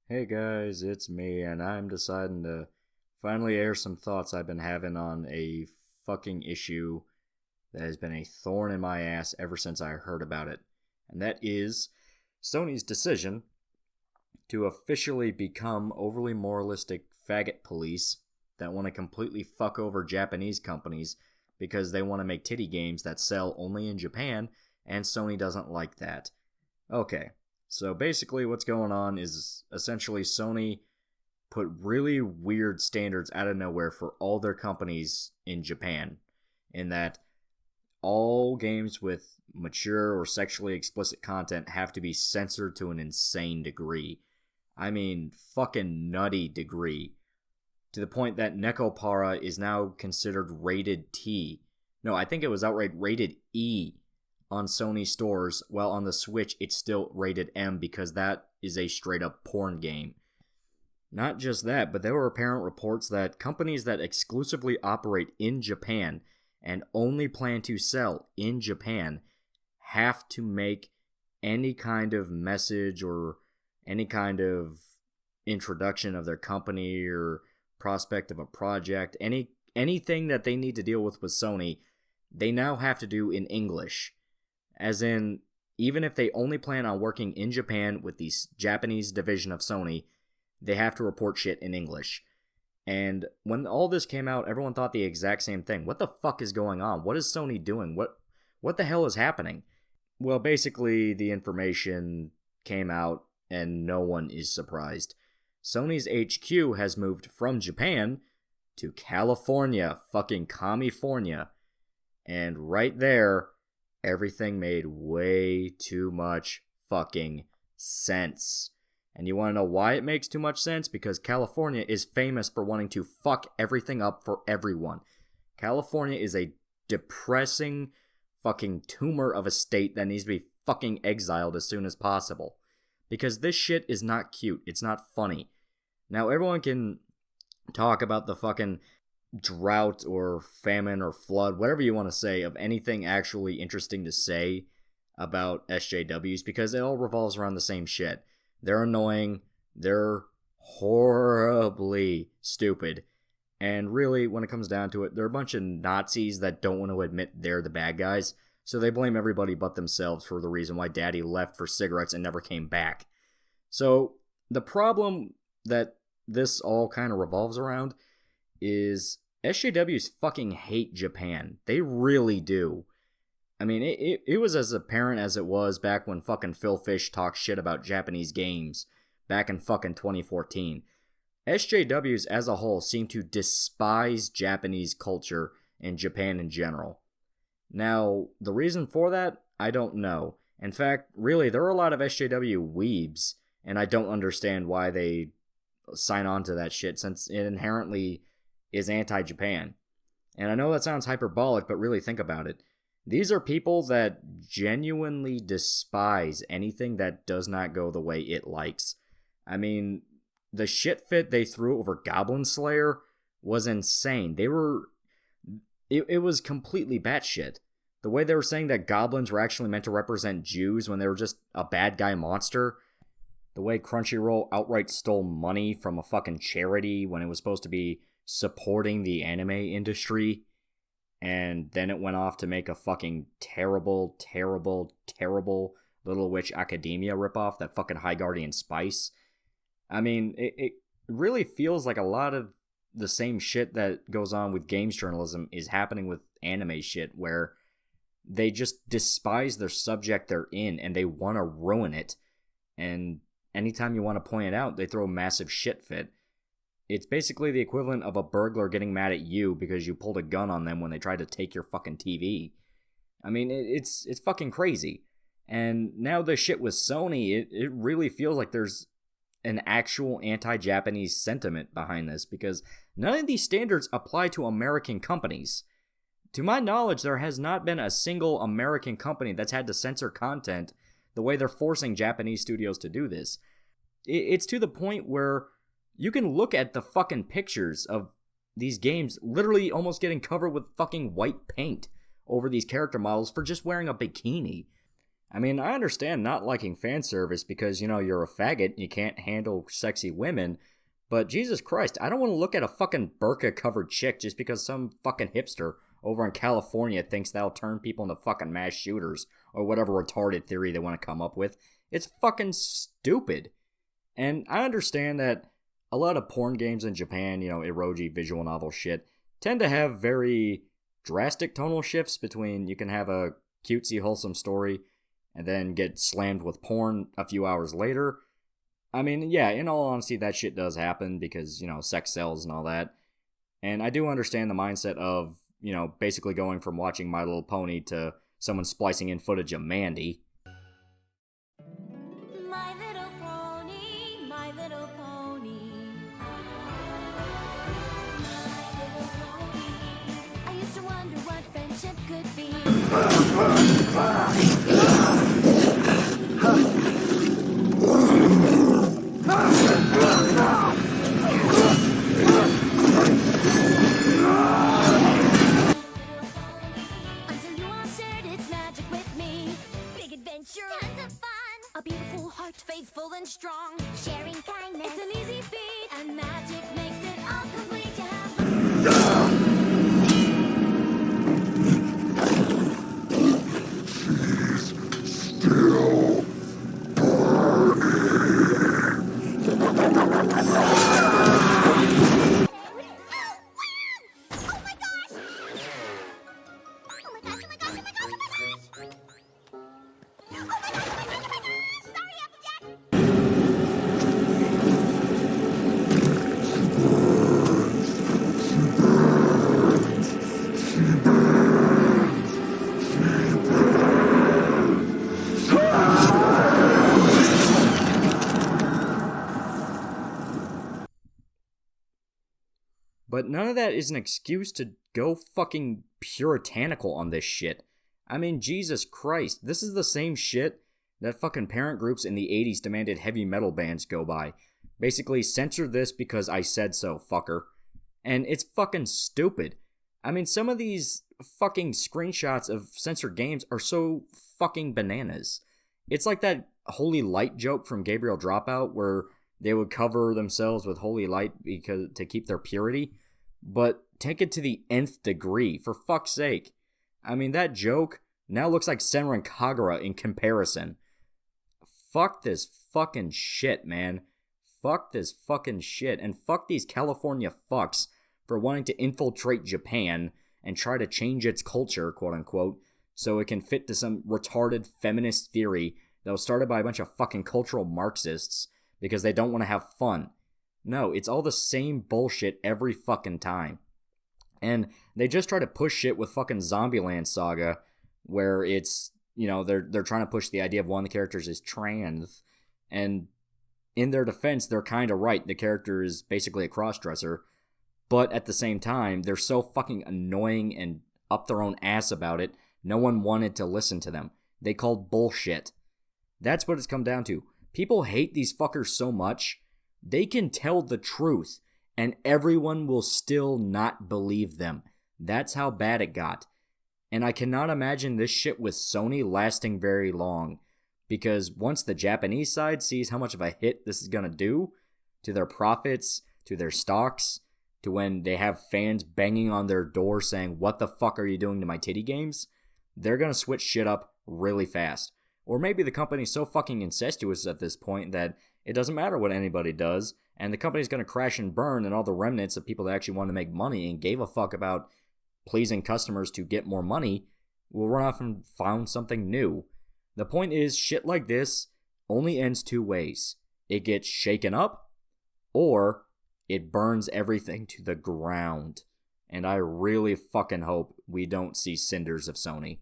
Hey guys, it's me, and I'm deciding to finally air some thoughts I've been having on a fucking issue that has been a thorn in my ass ever since I heard about it. And that is Sony's decision to officially become overly moralistic faggot police that want to completely fuck over Japanese companies because they want to make titty games that sell only in Japan, and Sony doesn't like that. Okay, so basically, what's going on is essentially Sony put really weird standards out of nowhere for all their companies in Japan, in that all games with mature or sexually explicit content have to be censored to an insane degree. I mean, fucking nutty degree. To the point that Nekopara is now considered rated T. No, I think it was outright rated E on Sony stores, while on the Switch it's still rated M because that is a straight up porn game. Not just that, but there were apparent reports that companies that exclusively operate in Japan and only plan to sell in Japan have to make any kind of message or any kind of introduction of their company or prospect of a project, anything that they need to deal with Sony, they now have to do in English. As in, even if they only plan on working in Japan with the Japanese division of Sony, they have to report shit in English. And when all this came out, everyone thought the exact same thing. What the fuck is going on? What is Sony doing? What the hell is happening? Well, basically, the information came out, and no one is surprised. Sony's HQ has moved from Japan to California, fucking California. And right there, everything made way too much fucking sense. And you want to know why it makes too much sense? Because California is famous for wanting to fuck everything up for everyone. California is a depressing fucking tumor of a state that needs to be fucking exiled as soon as possible. Because this shit is not cute. It's not funny. Now, everyone can talk about the fucking drought or famine or flood, whatever you want to say, of anything actually interesting to say about SJWs, because it all revolves around the same shit. They're annoying. They're horribly stupid. And really, when it comes down to it, they're a bunch of Nazis that don't want to admit they're the bad guys. So they blame everybody but themselves for the reason why Daddy left for cigarettes and never came back. So the problem that this all kind of revolves around is SJWs fucking hate Japan. They really do. I mean, it was as apparent as it was back when fucking Phil Fish talked shit about Japanese games back in fucking 2014. SJWs as a whole seem to despise Japanese culture and Japan in general. Now, the reason for that, I don't know. In fact, really, there are a lot of SJW weebs, and I don't understand why they sign on to that shit, since it inherently is anti-Japan. And I know that sounds hyperbolic, but really think about it. These are people that genuinely despise anything that does not go the way it likes. I mean, the shit fit they threw over Goblin Slayer was insane. It was completely batshit. The way they were saying that goblins were actually meant to represent Jews when they were just a bad guy monster. The way Crunchyroll outright stole money from a fucking charity when it was supposed to be supporting the anime industry. And then it went off to make a fucking terrible, terrible, terrible Little Witch Academia ripoff that fucking High Guardian Spice. I mean, it really feels like a lot of the same shit that goes on with games journalism is happening with anime shit, where they just despise their subject they're in and they want to ruin it. And anytime you want to point it out, they throw a massive shit fit. It's basically the equivalent of a burglar getting mad at you because you pulled a gun on them when they tried to take your fucking TV. I mean, it's fucking crazy. And now the shit with Sony, it really feels like there's an actual anti-Japanese sentiment behind this, because none of these standards apply to American companies. To my knowledge, there has not been a single American company that's had to censor content the way they're forcing Japanese studios to do this. It's to the point where you can look at the fucking pictures of these games literally almost getting covered with fucking white paint over these character models for just wearing a bikini. I mean, I understand not liking fan service because, you're a faggot and you can't handle sexy women, but Jesus Christ, I don't want to look at a fucking burqa-covered chick just because some fucking hipster over in California thinks that'll turn people into fucking mass shooters or whatever retarded theory they want to come up with. It's fucking stupid. And I understand that a lot of porn games in Japan, eroji, visual novel shit, tend to have very drastic tonal shifts between you can have a cutesy, wholesome story and then get slammed with porn a few hours later. I mean, yeah, in all honesty, that shit does happen because, sex sells and all that. And I do understand the mindset of, basically going from watching My Little Pony to someone splicing in footage of Mandy. My little pony, my little pony. My little pony. I used to wonder what friendship could be. Until you all shared its magic with me. Big adventure, tons of fun. A beautiful heart, faithful and strong. Sharing kindness, it's an easy feat. And magic makes it all complete. You have But none of that is an excuse to go fucking puritanical on this shit. I mean, Jesus Christ, this is the same shit that fucking parent groups in the 80s demanded heavy metal bands go by. Basically, censor this because I said so, fucker. And it's fucking stupid. I mean, some of these fucking screenshots of censored games are so fucking bananas. It's like that holy light joke from Gabriel Dropout where they would cover themselves with holy light because to keep their purity. But take it to the nth degree, for fuck's sake. I mean, that joke now looks like Senran Kagura in comparison. Fuck this fucking shit, man. Fuck this fucking shit. And fuck these California fucks for wanting to infiltrate Japan and try to change its culture, quote unquote, so it can fit to some retarded feminist theory that was started by a bunch of fucking cultural Marxists because they don't want to have fun. No, it's all the same bullshit every fucking time. And they just try to push shit with fucking Zombieland Saga, where it's, they're trying to push the idea of one of the characters is trans, and in their defense, they're kind of right. The character is basically a crossdresser, but at the same time, they're so fucking annoying and up their own ass about it, no one wanted to listen to them. They called bullshit. That's what it's come down to. People hate these fuckers so much, they can tell the truth, and everyone will still not believe them. That's how bad it got. And I cannot imagine this shit with Sony lasting very long, because once the Japanese side sees how much of a hit this is gonna do to their profits, to their stocks, to when they have fans banging on their door saying, "What the fuck are you doing to my titty games?" they're gonna switch shit up really fast. Or maybe the company's so fucking incestuous at this point that it doesn't matter what anybody does, and the company's going to crash and burn, and all the remnants of people that actually want to make money and gave a fuck about pleasing customers to get more money will run off and found something new. The point is, shit like this only ends two ways. It gets shaken up, or it burns everything to the ground. And I really fucking hope we don't see cinders of Sony.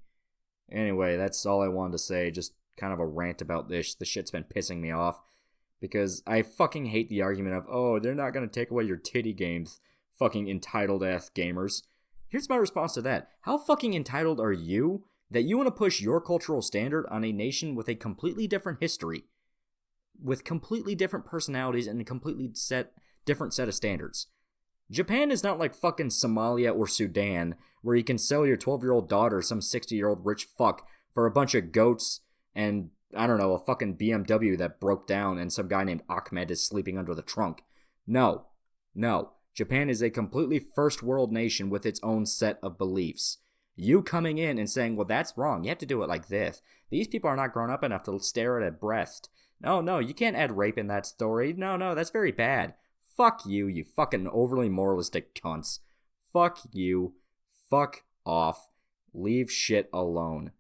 Anyway, that's all I wanted to say. Just kind of a rant about this. The shit's been pissing me off. Because I fucking hate the argument of, oh, they're not going to take away your titty games, fucking entitled-ass gamers. Here's my response to that. How fucking entitled are you that you want to push your cultural standard on a nation with a completely different history, with completely different personalities and a completely different set of standards? Japan is not like fucking Somalia or Sudan, where you can sell your 12-year-old daughter some 60-year-old rich fuck for a bunch of goats and, I don't know, a fucking BMW that broke down and some guy named Ahmed is sleeping under the trunk. No. Japan is a completely first world nation with its own set of beliefs. You coming in and saying, well, that's wrong. You have to do it like this. These people are not grown up enough to stare at a breast. No, you can't add rape in that story. No, that's very bad. Fuck you, you fucking overly moralistic cunts. Fuck you. Fuck off. Leave shit alone.